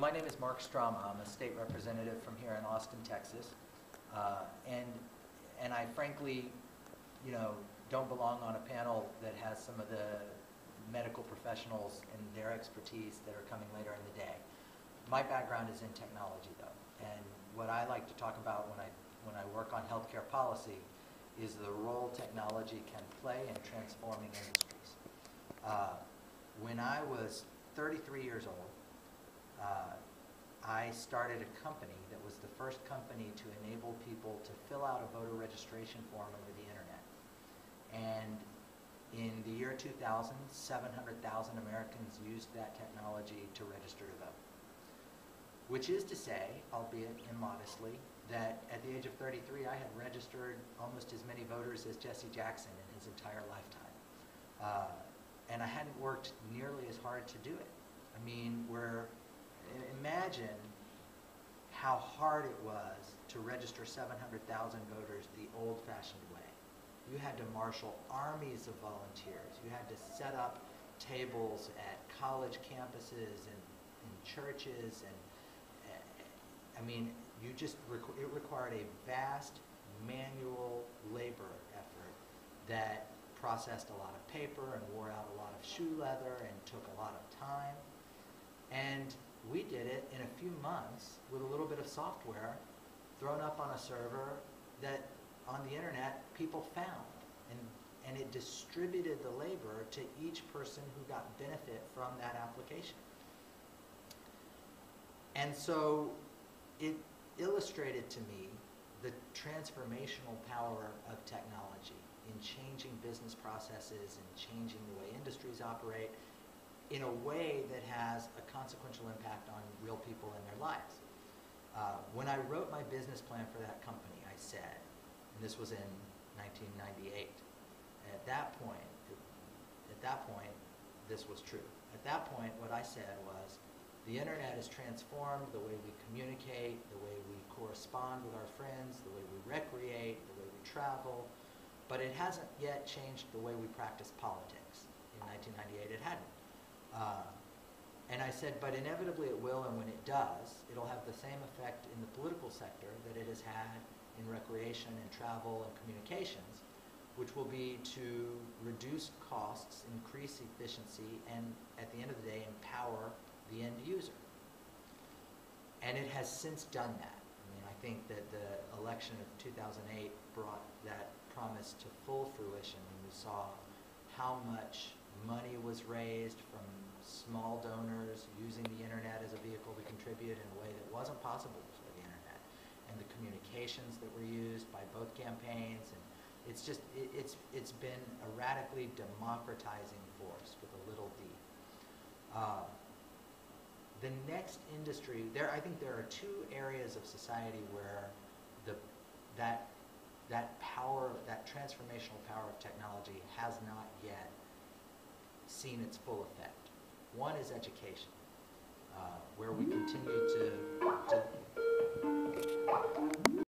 my name is Mark Strama. I'm a state representative from here in Austin, Texas. And I frankly, don't belong on a panel that has some of the medical professionals and their expertise that are coming later in the day. My background is in technology, though, and what I like to talk about when I work on healthcare policy is the role technology can play in transforming industries. When I was 33 years old, I started a company that was the first company to enable people to fill out a voter registration form over the internet. And in the year 2000, 700,000 Americans used that technology to register to vote. Which is to say, albeit immodestly, that at the age of 33, I had registered almost as many voters as Jesse Jackson in his entire lifetime. And I hadn't worked nearly as hard to do it. I mean, imagine how hard it was to register 700,000 voters the old-fashioned way. You had to marshal armies of volunteers. You had to set up tables at college campuses and in churches, and I mean, it required a vast manual labor effort that processed a lot of paper and wore out a lot of shoe leather and took a lot of time. And we did it in a few months with a little bit of software thrown up on a server that on the internet people found. And it distributed the labor to each person who got benefit from that application. And so it illustrated to me the transformational power of technology in changing business processes and changing the way industries operate in a way that has a consequential impact on real people and their lives. When I wrote my business plan for that company, I said, and this was in 1998, at that point, this was true. At that point, what I said was, the internet has transformed the way we communicate, the way we correspond with our friends, the way we recreate, the way we travel, but it hasn't yet changed the way we practice politics. In 1998, it hadn't. And I said, but inevitably it will, and when it does, it'll have the same effect in the political sector that it has had in recreation and travel and communications, which will be to reduce costs, increase efficiency, and at the end of the day, empower the end user. And it has since done that. I mean, I think that the election of 2008 brought that promise to full fruition, and we saw how much money was raised from small donors using the internet as a vehicle to contribute in a way that wasn't possible before the internet, and the communications that were used by both campaigns, and it's been a radically democratizing force with a little d. The next industry, I think there are two areas of society where that power, that transformational power of technology has not yet seen its full effect. One is education, where we continue to